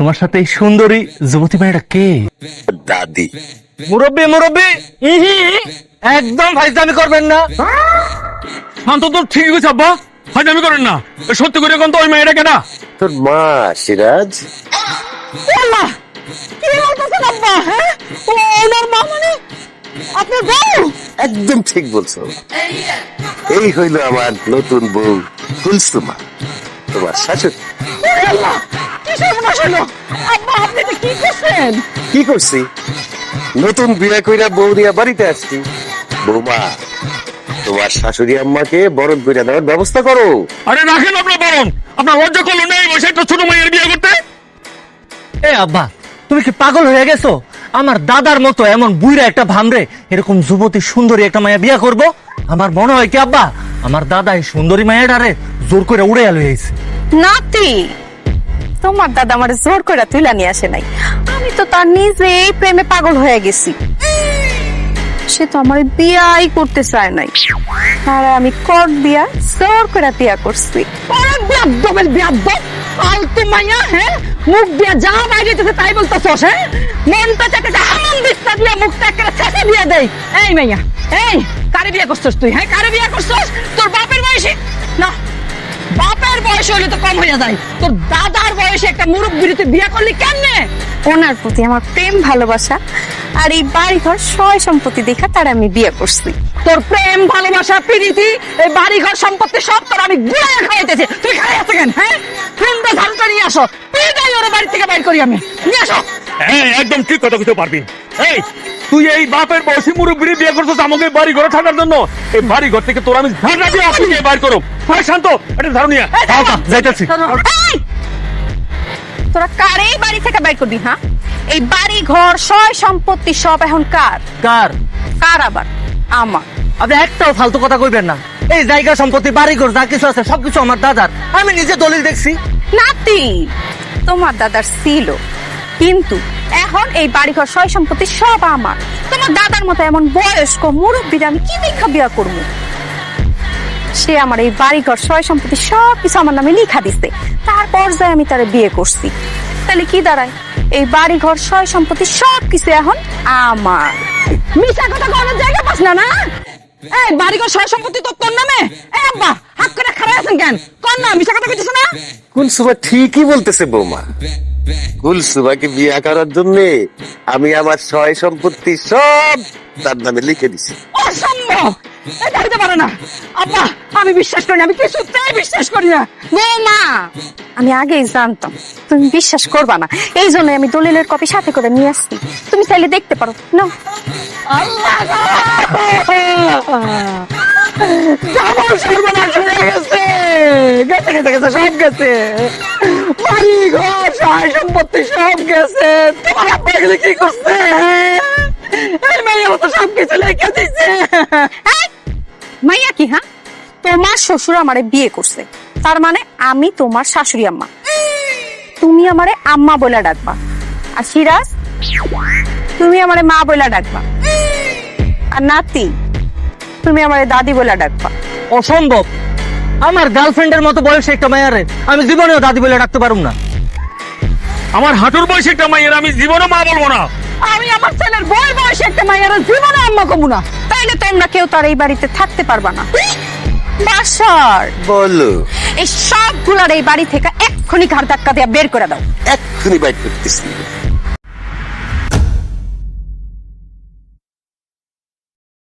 তোমার সাথে এই সুন্দরী যুবতী মেয়েটা কে? দাদি। মুরব্বী মুরব্বী, একদম ফাইজলামি করবেন না। শান্ত তো ঠিকই কইছে আব্বা, ফাইজলামি করেন না। সত্যি করে এখন তো ওই মেয়েটা কেনা। তোর মা সিরাজ। আল্লাহ, কি বলতেছেন আব্বা? হ্যাঁ, ওনার মা মানে আপনার বউ? একদম ঠিক বলছো। এই হইল আমার নতুন বউ কুলসুমা, তোমার শাশুড়ি। ওরে আল্লাহ, কি সর্বনাশ হলো? আব্বা, আপনি এটা কি করছেন? কি করছি? নতুন বিয়ে কইরা বউ দিয়া বাড়িতে আসছি। বৌমা, তোমার শাশুড়ি আম্মাকে বরণ কইরা দেওয়ার ব্যবস্থা করো। আরে রাখেন আপনার বরণ, আপনার লজ্জা করলো না এই বয়সে একটা ছোট মেয়ের বিয়ে করতে? এ আব্বা, তুমি কি পাগল হয়ে গেছো? আমার দাদার মতো এমন বুইরা একটা ভামরে এরকম যুবতী সুন্দরী একটা মায়া বিয়া করব? আমার মনে হয় কি আব্বা, আমার দাদা এই সুন্দরী মায়াটারে জোর করে উড়ে এলো হয়েছে। নাতি, তোমার দাদা আমার জোর করে তুলে নিয়ে আসে নাই। আমি তো তার নিজেই প্রেমে পাগল হয়ে গেছি। সে তো আমার বিয়াই করতে চায় নাই, আর আমি কর দিয়া জোর করে বিয়া করছি। ফালতু মাইয়া, হ্যাঁ, মুখ দিয়া যা বাইরেছে তাই বলতেছস? হ্যাঁ, মনটা চাকে এমন বিস্তার দিয়া মুখটা একটা ছেঁচে দিয়ে দেই। এই মাইয়া, এই কারে বিয়া করছস তুই? হ্যাঁ, কারে বিয়া করছস? তোর বাপের বয়সে না, বাপের বয়স হইলে তো কম হইয়া যায়। তোর দাদার বয়সে একটা মুরব্বি তুই বিয়া করলি কেমনে? ওনার প্রতি আমার প্রেম ভালোবাসা আর এই বাড়ি ঘর সয় সম্পত্তি দেখা তার আমি বিয়ে করছি। তোর প্রেম ভালোবাসা প্রীতি, এই বাড়ি ঘর সম্পত্তি সব তোর আমি গুড়াইয়া খাইতেছি। তুই খাই আছো কেন? হ্যাঁ, ফোনটা ঝালটা নিয়ে আসো, পিটাই ওর বাড়ি থেকে বাইর করি আমি। নিয়ে আসো। হ্যাঁ, একদম ঠিক কথা কইতে পারবি। এই তুই এই বাপের বয়সী মুরব্বী বিয়ে করছিস আমাকে বাড়ি ঘরে থাকার জন্য? এই বাড়ি ঘর থেকে তোর আমি ঝাড়া দিয়ে আসি বাইর করো। হয় শান্ত, এটা ধারণ নিয়ে যাইতেছি। এই, তোরা কারে বাড়ি থেকে বাইর করবি? হ্যাঁ, এই বাড়ি ঘর সয় সম্পত্তি সব এখন কার? কার? কার আবার? আমার। আপনি একটাও ফালতু কথা কইবেন না। এই জায়গা সম্পত্তি বাড়ি ঘর যা কিছু আছে সবকিছু আমার দাদার। আমি নিজে দলিল দেখছি। নাতি, তোমার দাদার ছিল, কিন্তু এখন এই বাড়িঘর সয় সম্পত্তি সব আমার। তোমার দাদার মতো এমন বয়স্ক মুরব্বীর আমি কি দেখা বিয়া করবো? সে আমার এই বাড়িঘর সয় সম্পত্তি সব কিছু আমার নামে লিখা দিছে, তারপর যাই আমি তারে বিয়ে করছি। তাহলে কি দাঁড়ায়? এই বাড়িঘর সয় সম্পত্তি সব কিছু এখন আমার। মিশা কথা কোনো জায়গা পাস না, না? এই বাড়িঘর সয় সম্পত্তি তো তোর নামে। এই আব্বা, হাত করে খাড়া আছেন কেন? কোন না, মিশা কথা কইতেছ না? কুলসুমা ঠিকই বলতেছে বৌমা। কুলসুমাকে বিয়ে করার জন্য আমি আমার সয় সম্পত্তি সব তার নামে লিখে দিছি। অসম্ভব, এটা হতে পারে না। আব্বা, আমি বিশ্বাস করি না, আমি কিছুতেই বিশ্বাস করি না। বৌমা, আমি আগেই জানতাম তুমি বিশ্বাস করবা না, এই জন্য আমি দলিলের কপি সাথে করে নিয়ে আসছি। তুমি চাইলে দেখতে পারো না। আল্লাহ সর্বনাশ হয়ে গেছে, গেছে গেছে গেছে, সব গেছে। বাড়ি ঘর সয় সম্পত্তি সব গেছে। তোমার আব্বা এগুলো কি করছে? এই মাইয়া তো সব কিছু লেখা দিছে। মাইয়া কি? হ্যাঁ, তোমার শ্বশুর আমারে বিয়ে করছে, তার মানে আমি তোমার শাশুড়ি আম্মা। তুমি আমারে আম্মা বলে ডাকবা, আর সিরাজ তুমি আমারে মা বলে ডাকবা, আর নাতি তুমি আমারে দাদি বলে ডাকবা। অসম্ভব। আমার গার্লফ্রেন্ডের মতো বয়সে একটা মায়ারে আমি জীবনেও দাদি বলে ডাকতে পারুম না। আমার হাঁটুর বয়সী একটা মাইয়ের আমি জীবনে মা বলবো না। আমি আমার ছেলের বই বয়সে একটা মায়ের জীবনে আম্মা কমু না। তাইলে তোমরা কেউ তার এই বাড়িতে থাকতে পারবা না। বাসার বলো, এই সবগুলার এই বাড়ি থেকে এক্ষুনি ঘাড় ধাক্কা দিয়ে বের করে দাও। এক্ষুনি বাইট করতেছি।